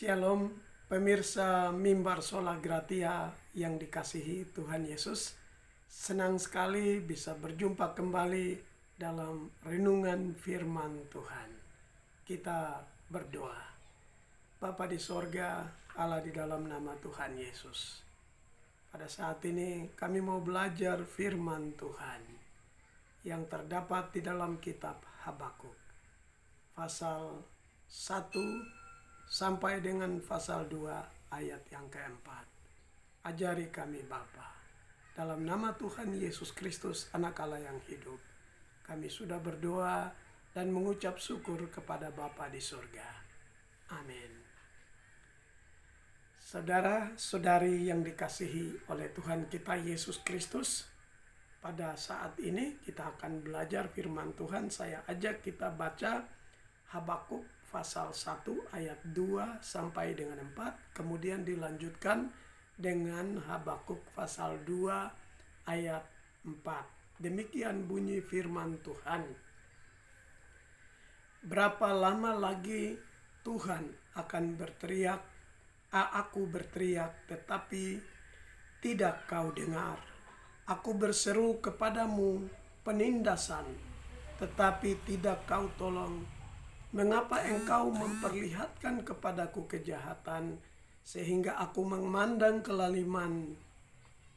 Shalom pemirsa Mimbar Sola Gratia yang dikasihi Tuhan Yesus. Senang sekali bisa berjumpa kembali dalam renungan firman Tuhan. Kita berdoa. Bapa di sorga, Allah di dalam nama Tuhan Yesus. Pada saat ini kami mau belajar firman Tuhan yang terdapat di dalam kitab Habakuk. Pasal 1 sampai dengan pasal 2 ayat yang keempat. Ajari kami Bapa. Dalam nama Tuhan Yesus Kristus, Anak Allah yang hidup, kami sudah berdoa dan mengucap syukur kepada Bapa di surga. Amin. Saudara-saudari yang dikasihi oleh Tuhan kita Yesus Kristus, pada saat ini kita akan belajar firman Tuhan. Saya ajak kita baca Habakuk pasal 1 ayat 2 sampai dengan 4. Kemudian dilanjutkan dengan Habakuk pasal 2 ayat 4. Demikian bunyi firman Tuhan. Berapa lama lagi Tuhan akan berteriak, aku berteriak tetapi tidak kau dengar. Aku berseru kepadamu penindasan tetapi tidak kau tolong. Mengapa engkau memperlihatkan kepadaku kejahatan sehingga aku memandang kelaliman?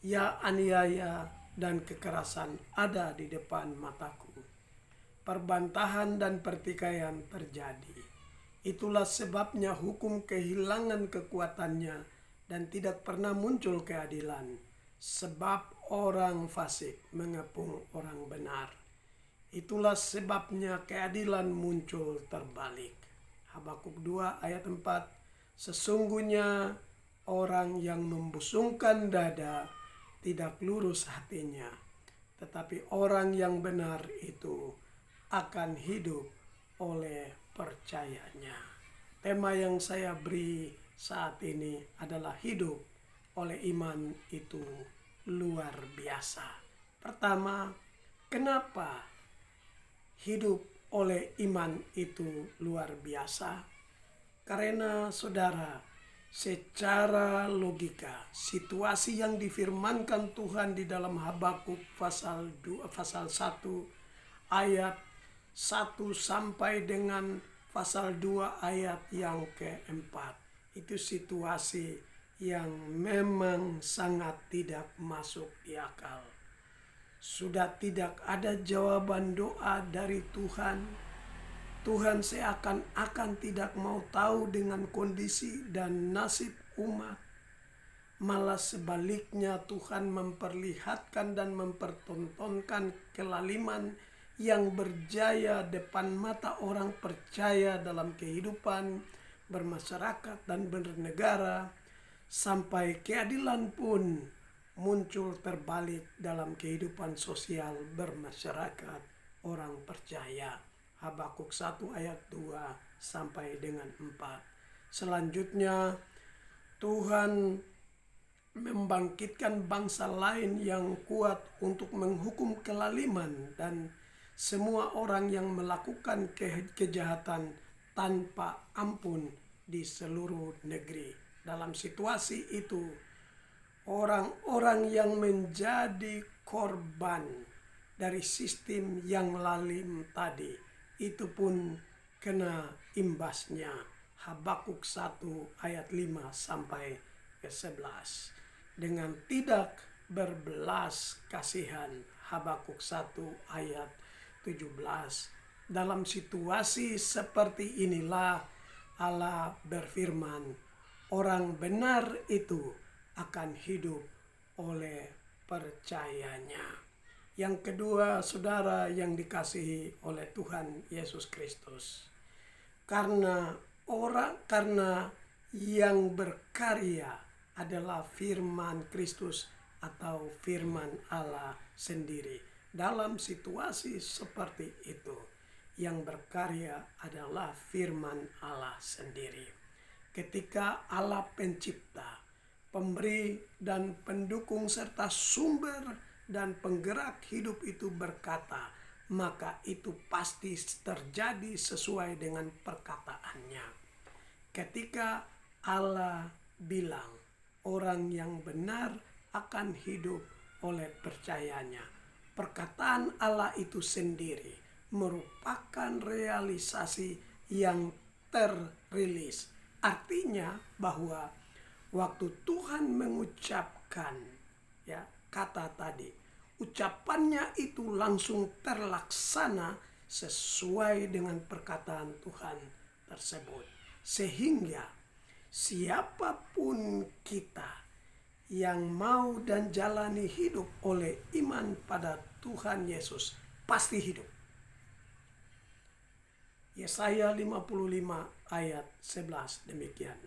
Ya, aniaya dan kekerasan ada di depan mataku. Perbantahan dan pertikaian terjadi. Itulah sebabnya hukum kehilangan kekuatannya dan tidak pernah muncul keadilan. Sebab orang fasik mengepung orang benar. Itulah sebabnya keadilan muncul terbalik. Habakuk 2 ayat 4. Sesungguhnya orang yang membusungkan dada tidak lurus hatinya, tetapi orang yang benar itu akan hidup oleh percayanya. Tema yang saya beri saat ini adalah hidup oleh iman itu luar biasa. Pertama, kenapa hidup oleh iman itu luar biasa? Karena saudara, secara logika, situasi yang difirmankan Tuhan di dalam Habakuk pasal 1 ayat 1 sampai dengan pasal 2 ayat yang keempat. Itu situasi yang memang sangat tidak masuk di akal. Sudah tidak ada jawaban doa dari Tuhan. Tuhan seakan-akan tidak mau tahu dengan kondisi dan nasib umat. Malah sebaliknya Tuhan memperlihatkan dan mempertontonkan kelaliman yang berjaya depan mata orang percaya dalam kehidupan bermasyarakat dan bernegara, sampai keadilan pun muncul terbalik dalam kehidupan sosial bermasyarakat orang percaya. Habakuk 1 ayat 2 sampai dengan 4. Selanjutnya Tuhan membangkitkan bangsa lain yang kuat untuk menghukum kelaliman dan semua orang yang melakukan kejahatan tanpa ampun di seluruh negeri. Dalam situasi itu, orang-orang yang menjadi korban dari sistem yang lalim tadi, itu pun kena imbasnya. Habakuk 1 ayat 5 sampai ke 11. Dengan tidak berbelas kasihan, Habakuk 1 ayat 17. Dalam situasi seperti inilah Allah berfirman, orang benar itu akan hidup oleh percayanya. Yang kedua, saudara yang dikasihi oleh Tuhan Yesus Kristus, karena yang berkarya adalah firman Kristus atau firman Allah sendiri. Dalam situasi seperti itu, yang berkarya adalah firman Allah sendiri. Ketika Allah pencipta, pemberi dan pendukung serta sumber dan penggerak hidup itu berkata, maka itu pasti terjadi sesuai dengan perkataannya. Ketika Allah bilang orang yang benar akan hidup oleh percayanya. Perkataan Allah itu sendiri merupakan realisasi yang terrilis. Artinya bahwa waktu Tuhan mengucapkan kata tadi, ucapannya itu langsung terlaksana sesuai dengan perkataan Tuhan tersebut. Sehingga siapapun kita yang mau dan jalani hidup oleh iman pada Tuhan Yesus pasti hidup. Yesaya 55 ayat 11 demikian.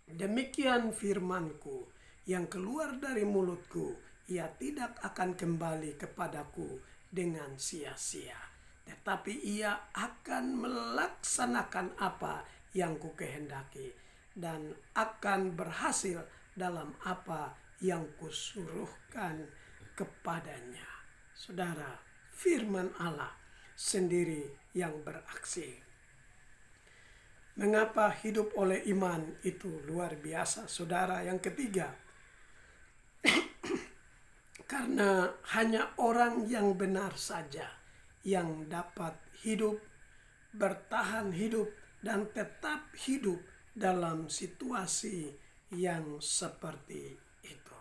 Demikian firman-Ku yang keluar dari mulut-Ku, ia tidak akan kembali kepadaku dengan sia-sia, tetapi ia akan melaksanakan apa yang Ku kehendaki dan akan berhasil dalam apa yang Kusuruhkan kepadanya. Saudara, firman Allah sendiri yang beraksi. Mengapa hidup oleh iman itu luar biasa, saudara? Yang ketiga, karena hanya orang yang benar saja yang dapat hidup, bertahan hidup, dan tetap hidup dalam situasi yang seperti itu.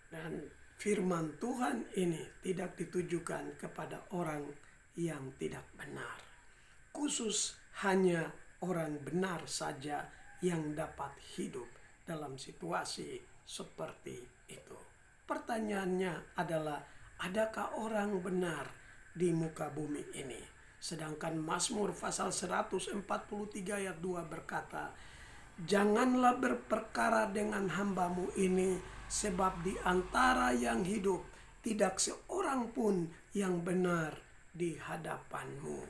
Dan firman Tuhan ini tidak ditujukan kepada orang yang tidak benar. Khusus hanya orang benar saja yang dapat hidup dalam situasi seperti itu. Pertanyaannya adalah, adakah orang benar di muka bumi ini? Sedangkan Mazmur pasal 143 ayat 2 berkata, janganlah berperkara dengan hamba-Mu ini, sebab di antara yang hidup tidak seorang pun yang benar di hadapan-Mu.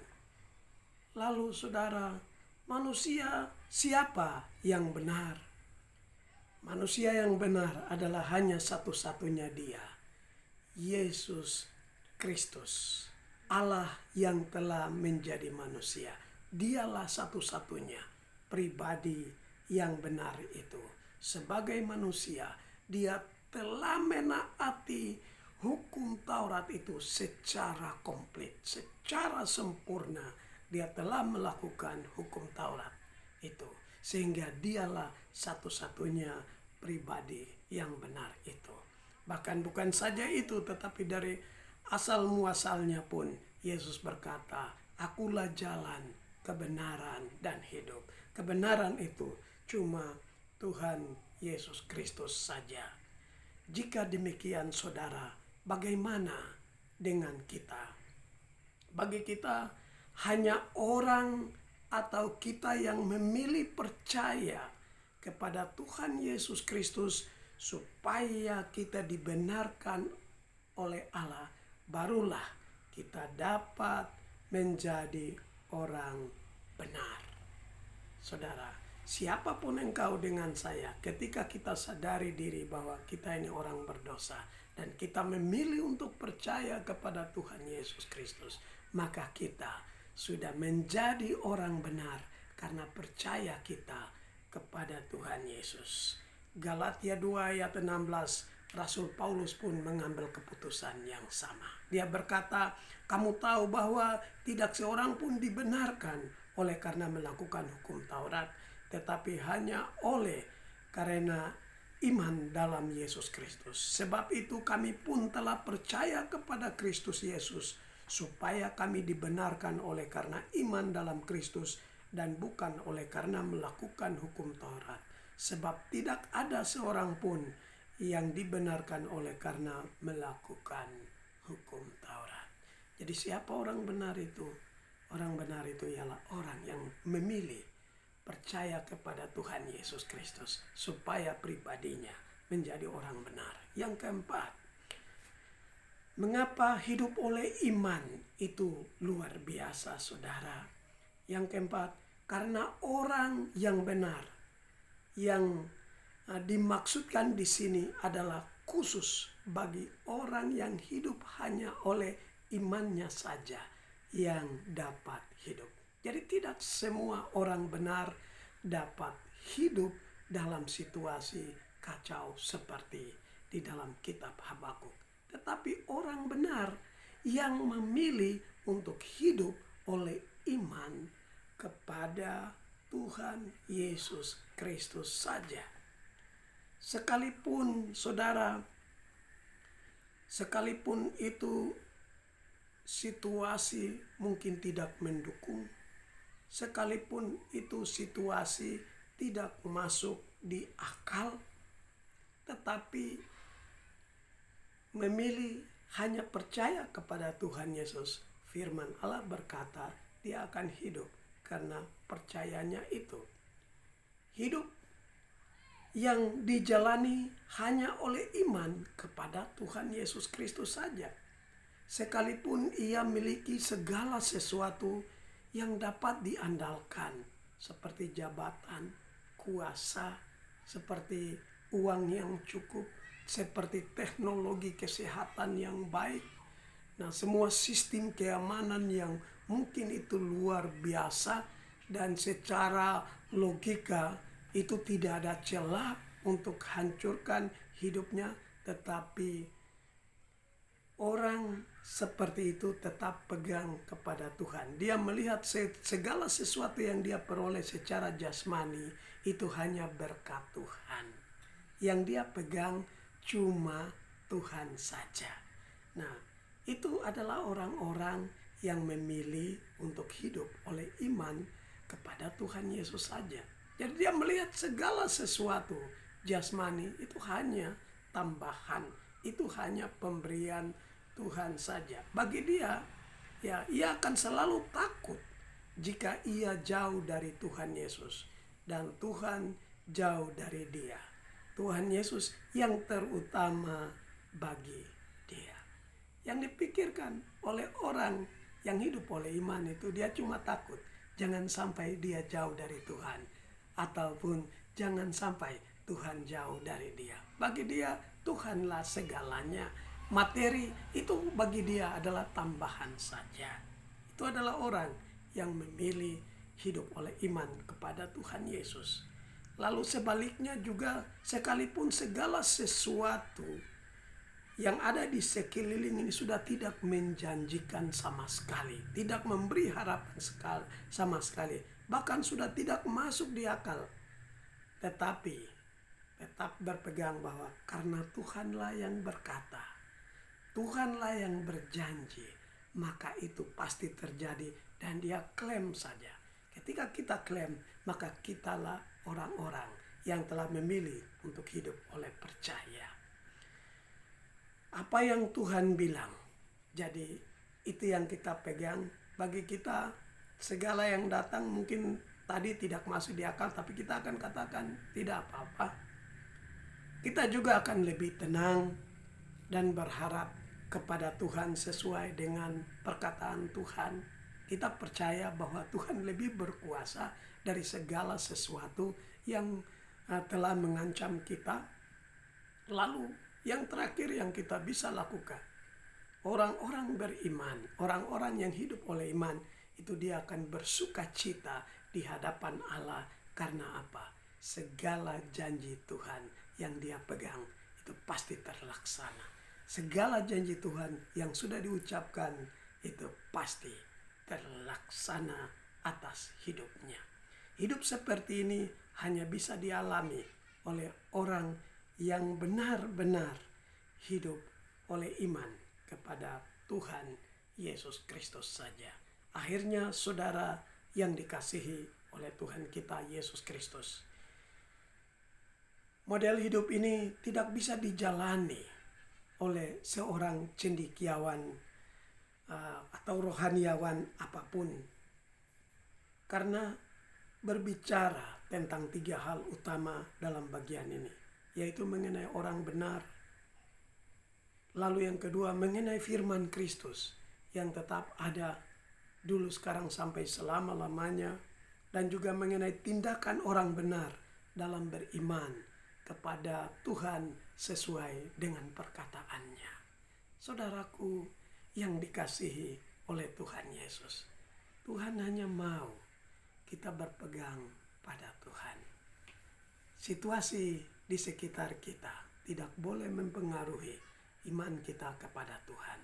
Lalu saudara, manusia siapa yang benar? Manusia yang benar adalah hanya satu-satunya Dia, Yesus Kristus, Allah yang telah menjadi manusia. Dialah satu-satunya pribadi yang benar itu. Sebagai manusia, Dia telah menaati hukum Taurat itu secara komplit, secara sempurna. Dia telah melakukan hukum Taurat itu, sehingga dialah satu-satunya pribadi yang benar itu. Bahkan bukan saja itu, tetapi dari asal muasalnya pun Yesus berkata, akulah jalan, kebenaran, dan hidup. Kebenaran itu cuma Tuhan Yesus Kristus saja. Jika demikian saudara, bagaimana dengan kita? Bagi kita, hanya orang atau kita yang memilih percaya kepada Tuhan Yesus Kristus supaya kita dibenarkan oleh Allah, barulah kita dapat menjadi orang benar. Saudara, siapapun engkau dengan saya, ketika kita sadari diri bahwa kita ini orang berdosa dan kita memilih untuk percaya kepada Tuhan Yesus Kristus, maka kita sudah menjadi orang benar karena percaya kita kepada Tuhan Yesus. Galatia 2 ayat 16, Rasul Paulus pun mengambil keputusan yang sama. Dia berkata, kamu tahu bahwa tidak seorang pun dibenarkan oleh karena melakukan hukum Taurat, tetapi hanya oleh karena iman dalam Yesus Kristus. Sebab itu kami pun telah percaya kepada Kristus Yesus, supaya kami dibenarkan oleh karena iman dalam Kristus dan bukan oleh karena melakukan hukum Taurat. Sebab tidak ada seorang pun yang dibenarkan oleh karena melakukan hukum Taurat. Jadi siapa orang benar itu? Orang benar itu ialah orang yang memilih percaya kepada Tuhan Yesus Kristus supaya pribadinya menjadi orang benar. Yang keempat, mengapa hidup oleh iman itu luar biasa, saudara? Yang keempat, karena orang yang benar yang dimaksudkan di sini adalah khusus bagi orang yang hidup hanya oleh imannya saja yang dapat hidup. Jadi tidak semua orang benar dapat hidup dalam situasi kacau seperti di dalam kitab Habakuk. Tetapi orang benar yang memilih untuk hidup oleh iman kepada Tuhan Yesus Kristus saja. Sekalipun saudara, sekalipun itu situasi mungkin tidak mendukung, sekalipun itu situasi tidak masuk di akal, tetapi memilih hanya percaya kepada Tuhan Yesus. Firman Allah berkata dia akan hidup karena percayanya itu. Hidup yang dijalani hanya oleh iman kepada Tuhan Yesus Kristus saja. Sekalipun ia miliki segala sesuatu yang dapat diandalkan, seperti jabatan, kuasa, seperti uang yang cukup, seperti teknologi kesehatan yang baik. Nah, semua sistem keamanan yang mungkin itu luar biasa dan secara logika itu tidak ada celah untuk hancurkan hidupnya, tetapi orang seperti itu tetap pegang kepada Tuhan. Dia melihat segala sesuatu yang dia peroleh secara jasmani itu hanya berkat Tuhan. Yang dia pegang cuma Tuhan saja. Nah, itu adalah orang-orang yang memilih untuk hidup oleh iman kepada Tuhan Yesus saja. Jadi dia melihat segala sesuatu jasmani itu hanya tambahan, itu hanya pemberian Tuhan saja. Bagi dia, ya ia akan selalu takut jika ia jauh dari Tuhan Yesus dan Tuhan jauh dari dia. Tuhan Yesus yang terutama bagi dia. Yang dipikirkan oleh orang yang hidup oleh iman itu, dia cuma takut jangan sampai dia jauh dari Tuhan, ataupun jangan sampai Tuhan jauh dari dia. Bagi dia Tuhanlah segalanya. Materi itu bagi dia adalah tambahan saja. Itu adalah orang yang memilih hidup oleh iman kepada Tuhan Yesus. Lalu sebaliknya juga, sekalipun segala sesuatu yang ada di sekeliling ini sudah tidak menjanjikan sama sekali, tidak memberi harapan sama sekali, bahkan sudah tidak masuk di akal, tetapi tetap berpegang bahwa karena Tuhanlah yang berkata, Tuhanlah yang berjanji, maka itu pasti terjadi, dan dia klaim saja. Ketika kita klaim, maka kitalah orang-orang yang telah memilih untuk hidup oleh percaya. Apa yang Tuhan bilang, jadi itu yang kita pegang. Bagi kita segala yang datang mungkin tadi tidak masuk di akal, tapi kita akan katakan tidak apa-apa. Kita juga akan lebih tenang dan berharap kepada Tuhan sesuai dengan perkataan Tuhan. Kita percaya bahwa Tuhan lebih berkuasa dari segala sesuatu yang telah mengancam kita. Lalu yang terakhir yang kita bisa lakukan, orang-orang beriman, orang-orang yang hidup oleh iman, itu dia akan bersuka cita di hadapan Allah. Karena apa? Segala janji Tuhan yang dia pegang itu pasti terlaksana. Segala janji Tuhan yang sudah diucapkan itu pasti terlaksana atas hidupnya. Hidup seperti ini hanya bisa dialami oleh orang yang benar-benar hidup oleh iman kepada Tuhan Yesus Kristus saja. Akhirnya saudara yang dikasihi oleh Tuhan kita Yesus Kristus, model hidup ini tidak bisa dijalani oleh seorang cendekiawan atau rohaniawan apapun, karena berbicara tentang 3 hal utama dalam bagian ini, yaitu mengenai orang benar, lalu yang kedua mengenai firman Kristus yang tetap ada dulu, sekarang, sampai selama-lamanya, dan juga mengenai tindakan orang benar dalam beriman kepada Tuhan sesuai dengan perkataannya. Saudaraku yang dikasihi oleh Tuhan Yesus, Tuhan hanya mau kita berpegang kepada Tuhan. Situasi di sekitar kita tidak boleh mempengaruhi iman kita kepada Tuhan.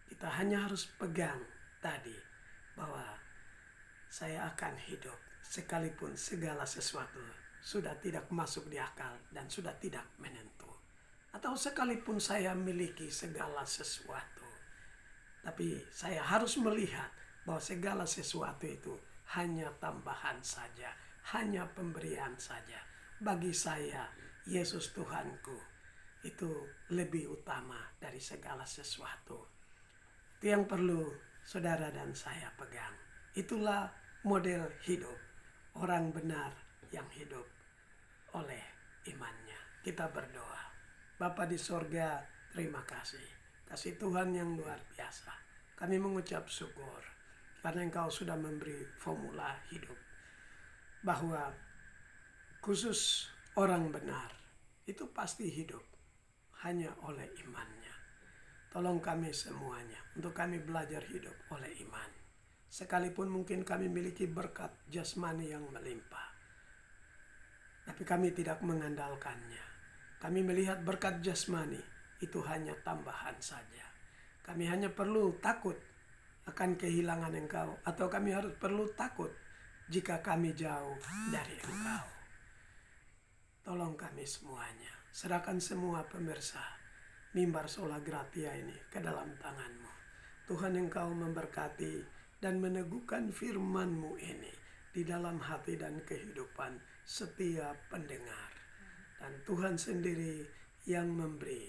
Kita hanya harus pegang tadi bahwa saya akan hidup sekalipun segala sesuatu sudah tidak masuk di akal dan sudah tidak menentu. Atau sekalipun saya miliki segala sesuatu, tapi saya harus melihat bahwa segala sesuatu itu hanya tambahan saja, hanya pemberian saja. Bagi saya, Yesus Tuhanku itu lebih utama dari segala sesuatu. Itu yang perlu saudara dan saya pegang. Itulah model hidup orang benar yang hidup oleh imannya. Kita berdoa. Bapa di sorga, terima kasih. Kasih Tuhan yang luar biasa. Kami mengucap syukur karena Engkau sudah memberi formula hidup. Bahwa khusus orang benar itu pasti hidup hanya oleh imannya. Tolong kami semuanya untuk kami belajar hidup oleh iman. Sekalipun mungkin kami memiliki berkat jasmani yang melimpah, tapi kami tidak mengandalkannya. Kami melihat berkat jasmani itu hanya tambahan saja. Kami hanya perlu takut akan kehilangan Engkau, atau kami harus perlu takut jika kami jauh dari Engkau. Tolong kami semuanya, serahkan semua pemirsa Mimbar Sola Gratia ini ke dalam tangan-Mu. Tuhan, Engkau memberkati dan meneguhkan firman-Mu ini di dalam hati dan kehidupan setiap pendengar. Dan Tuhan sendiri yang memberi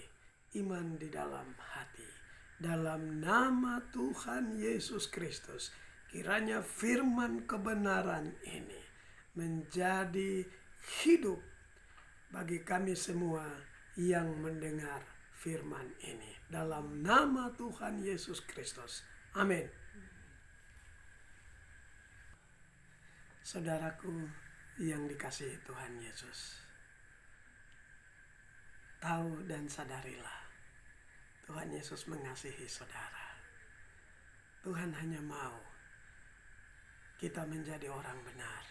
iman di dalam hati. Dalam nama Tuhan Yesus Kristus, kiranya firman kebenaran ini menjadi hidup bagi kami semua yang mendengar firman ini. Dalam nama Tuhan Yesus Kristus. Amin. Saudaraku yang dikasihi Tuhan Yesus, tahu dan sadarilah Tuhan Yesus mengasihi saudara. Tuhan hanya mau kita menjadi orang benar.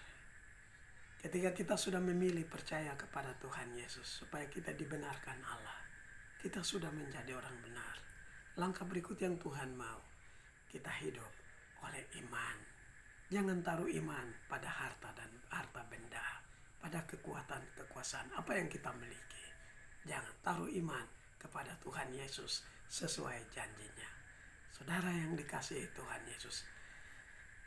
Ketika kita sudah memilih percaya kepada Tuhan Yesus supaya kita dibenarkan Allah, kita sudah menjadi orang benar. Langkah berikut yang Tuhan mau, kita hidup oleh iman. Jangan taruh iman pada harta dan harta benda, pada kekuatan, kekuasaan, apa yang kita miliki. Jangan taruh iman kepada Tuhan Yesus sesuai janjinya. Saudara yang dikasihi Tuhan Yesus,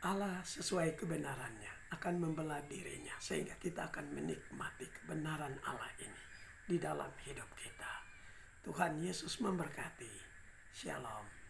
Allah sesuai kebenarannya akan membela dirinya sehingga kita akan menikmati kebenaran Allah ini di dalam hidup kita. Tuhan Yesus memberkati. Shalom.